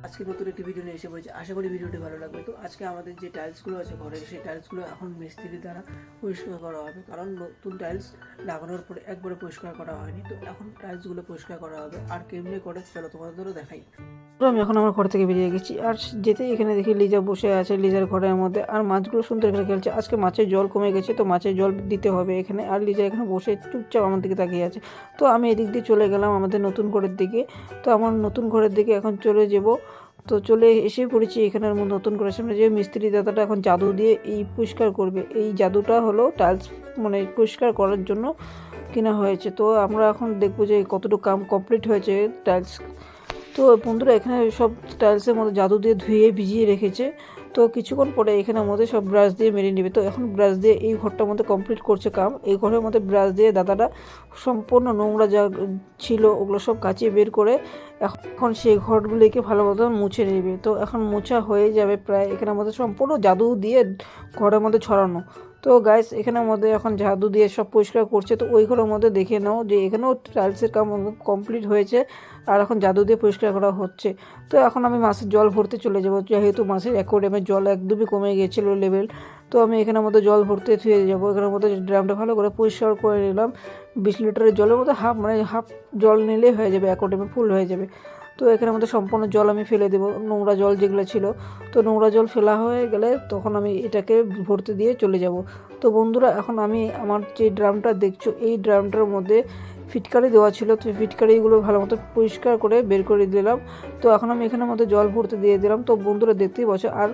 আজকে নতুন একটি ভিডিও নিয়ে এসে পড়েছি। আশা করি ভিডিওটি ভালো লাগবে। তো আজকে আমাদের যে টাইলসগুলো আছে ঘরে, সেই টাইলসগুলো এখন মিস্ত্রি দ্বারা পরিষ্কার করা হবে, কারণ নতুন টাইলস লাগানোর পরে একবারে পরিষ্কার করা হয়নি। তো এখন টাইলসগুলো পরিষ্কার করা হবে। আর কেমনি করে চলো তোমাদেরও দেখাই। তো আমি এখন আমার ঘর থেকে বেরিয়ে গেছি, আর যেতেই এখানে দেখি লিজা বসে আছে লিজার ঘরের মধ্যে, আর মাছগুলো সুন্দর এখানে খেলছে। আজকে মাছের জল কমে গেছে, তো মাছের জল দিতে হবে এখানে। আর লিজা এখানে বসে চুপচাপ আমার দিকে তাকিয়ে আছে। তো আমি এদিক দিয়ে চলে গেলাম আমাদের নতুন ঘরের দিকে। তো আমার নতুন ঘরের দিকে এখন চলে যাব। তো চলে এসে পড়েছি এখানের মধ্যে নতুন করে। সামনে যে মিস্ত্রি দাদাটা এখন জাদু দিয়ে এই পরিষ্কার করবে। এই জাদুটা হলো টাইলস মানে পরিষ্কার করার জন্য কেনা হয়েছে। তো আমরা এখন দেখবো যে কতটুকু কাম কমপ্লিট হয়েছে টাইলস। তো বন্ধুরা এখানে সব টাইলসের মধ্যে জাদু দিয়ে ধুয়ে ভিজিয়ে রেখেছে। তো কিছুক্ষণ পরে এখানের মধ্যে সব ব্রাশ দিয়ে মেরে নেবে। তো এখন ব্রাশ দিয়ে এই ঘরটার মধ্যে কমপ্লিট করছে কাম। এই ঘরের মধ্যে ব্রাশ দিয়ে দাদাটা সম্পূর্ণ নোংরা যা ছিল ওগুলো সব কাচিয়ে বের করে এখন সেই ঘরগুলিকে ভালো মতো মুছে নেবে। তো এখন মোছা হয়ে যাবে প্রায়। এখানের মধ্যে সম্পূর্ণ জাদু দিয়ে ঘরের মধ্যে ছড়ানো। তো গাইস এখানের মধ্যে এখন জাদু দিয়ে সব পরিষ্কার করছে। তো ওই ঘরের মধ্যে দেখে নাও যে এখানেও টাইলসের কাম কমপ্লিট হয়েছে, আর এখন জাদু দিয়ে পরিষ্কার করা হচ্ছে। তো এখন আমি মাছের জল ভরতে চলে যাবো, যেহেতু মাছের অ্যাকোয়ারিয়ামের জল একদমই কমে গিয়েছিল লেভেল। তো আমি এখানের মধ্যে জল ভরতে থুয়ে যাবো। এখানের মধ্যে ড্রামটা ভালো করে পরিষ্কার করে নিলাম। 20 লিটারের জলের মধ্যে হাফ জল নিলেই হয়ে যাবে, অ্যাকোয়ারিয়ামে ফুল হয়ে যাবে। তো এখানের মধ্যে সম্পূর্ণ জল আমি ফেলে দেবো, নোংরা জল যেগুলো ছিল। তো নোংরা জল ফেলা হয়ে গেলে তখন আমি এটাকে ভরতে দিয়ে চলে যাব। তো বন্ধুরা এখন আমি আমার যে ড্রামটা দেখছো, এই ড্রামটার মধ্যে ফিটকারি দেওয়া ছিল। তো ফিটকারিগুলো ভালো মতো পরিষ্কার করে বের করে দিলাম। তো এখন আমি এখানের মধ্যে জল ভরতে দিয়ে দিলাম। তো বন্ধুরা দেখতেই পাচ্ছ। আর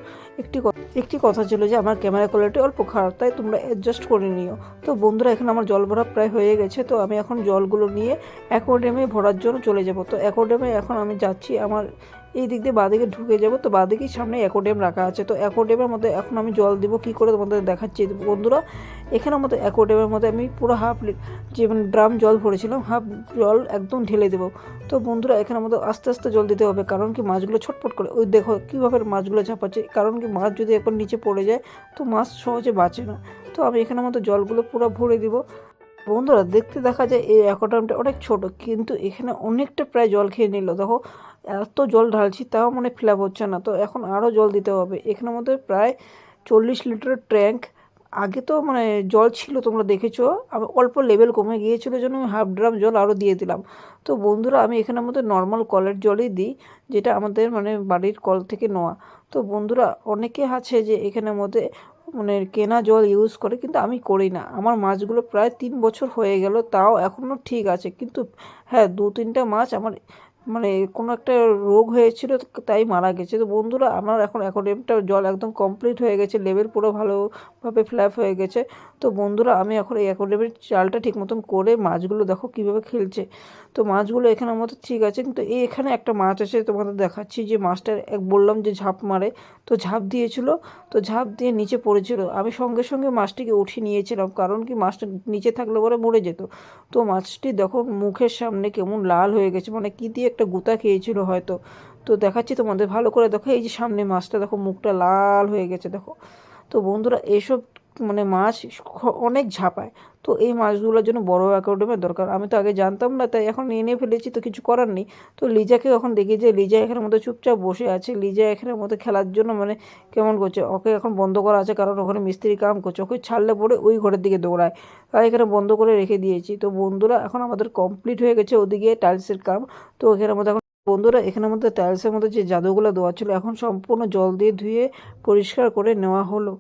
একটি কথা ছিল যে আমার ক্যামেরা কোয়ালিটি অল্প খারাপ, তাই তোমরা অ্যাডজাস্ট করে নিও। তো বন্ধুরা এখানে আমার জল ভরা প্রায় হয়ে গেছে। তো আমি এখন জলগুলো নিয়ে অ্যাকোয়ারিয়ামে ভরার জন্য চলে যাব। তো অ্যাকোয়ারিয়ামে এখন আমি যাচ্ছি। আমার এই দিক দিয়ে বাঁদিকে ঢুকে যাব। তো বাঁদিকেই সামনে অ্যাকোয়ারিয়াম রাখা আছে। তো অ্যাকোয়ারিয়ামের মধ্যে এখন আমি জল দিব কী করে তোমাদের দেখাচ্ছি বন্ধুরা। এখানের মধ্যে অ্যাকোয়ারিয়ামের মধ্যে আমি পুরো যে ড্রাম জল ভরেছিলাম, হাফ জল একদম ঢেলে দেবো। তো বন্ধুরা এখানের মধ্যে আস্তে আস্তে জল দিতে হবে, কারণ কি মাছগুলো ছটফট করে। ওই দেখো কীভাবে মাছগুলো ঝাঁপাচ্ছে, কারণ কি মাছ যদি এখন নিচে পড়ে যায় তো মাছ সহজে বাঁচে না। তো আমি এখানের মধ্যে জলগুলো পুরো ভরে দিব। বন্ধুরা দেখতে দেখা যায় এই অ্যাকোয়ারিয়ামটা অনেক ছোট, কিন্তু এখানে অনেকটা প্রায় জল খেয়ে নিল। দেখো এত জল ঢালছি তাও মানে ফিল আপ হচ্ছে না। তো এখন আরও জল দিতে হবে। এখানের মধ্যে প্রায় 40 লিটারের ট্যাঙ্ক। আগে তো মানে জল ছিল তোমরা দেখেছো, আমি অল্প লেভেল কমে গিয়েছিল জন্য আমি হাফ ড্রাম জল আরও দিয়ে দিলাম। তো বন্ধুরা আমি এখানের মধ্যে নর্মাল কলের জলই দিই, যেটা আমাদের মানে বাড়ির কল থেকে নেওয়া। তো বন্ধুরা অনেকে আছে যে এখানের মধ্যে মানে কেনা জল ইউজ করে, কিন্তু আমি করি না। আমার মাছগুলো প্রায় 3 বছর হয়ে গেল, তাও এখনও ঠিক আছে। কিন্তু হ্যাঁ 2-3টা মাছ আমার মানে কোনো একটা রোগ হয়েছিল, তাই মারা গেছে। তো বন্ধুরা আমার এখন অ্যাকোয়ারিয়ামটা জল একদম কমপ্লিট হয়ে গেছে, লেভেল পুরো ভালোভাবে ফ্ল্যাপ হয়ে গেছে। তো বন্ধুরা আমি এখন এই অ্যাকোয়ারিয়ামের চালটা ঠিক মতন করে মাছগুলো দেখো কীভাবে খেলছে। তো মাছগুলো এখানের মতো ঠিক আছে, কিন্তু এখানে একটা মাছ আছে তোমাদের দেখাচ্ছি। যে মাছটা বললাম যে ঝাঁপ মারে, তো ঝাঁপ দিয়েছিল। তো ঝাঁপ দিয়ে নিচে পড়েছিল। আমি সঙ্গে সঙ্গে মাছটিকে উঠিয়ে নিয়েছিলাম, কারণ কি মাছটা নিচে থাকলে পরে মরে যেত। তো মাছটি দেখো মুখের সামনে কেমন লাল হয়ে গেছে, মানে কী দিয়ে একটা গুঁতা খেয়েছিল হয়তো। তো দেখাচ্ছি তোমাদের ভালো করে দেখো, এই যে সামনে মাছটা দেখো মুখটা লাল হয়ে গেছে দেখো। তো বন্ধুরা এইসব মানে মাছ অনেক ঝাঁপায়। তো এই মাছগুলোর জন্য বড় অ্যাকোয়ারিয়ামের দরকার। আমি তো আগে জানতাম না, তাই এখন নিয়ে ফেলেছি, তো কিছু করার নেই। তো লিজাকে এখন দেখি যে লিজা এখানের মধ্যে চুপচাপ বসে আছে। লিজা এখানের মধ্যে খেলার জন্য মানে কেমন করছে। ওকে এখন বন্ধ করা আছে, কারণ ওখানে মিস্ত্রি কাম করছে। ওকে ছাড়লে পরে ওই ঘরের দিকে দৌড়ায়, তাই এখানে বন্ধ করে রেখে দিয়েছি। তো বন্ধুরা এখন আমাদের কমপ্লিট হয়ে গেছে ওদিকে টাইলসের কাম। তো এখানের মধ্যে এখন বন্ধুরা এখানের মধ্যে টাইলসের মধ্যে যে জাদুগুলো দেওয়া ছিল এখন সম্পূর্ণ জল দিয়ে ধুয়ে পরিষ্কার করে নেওয়া হলো।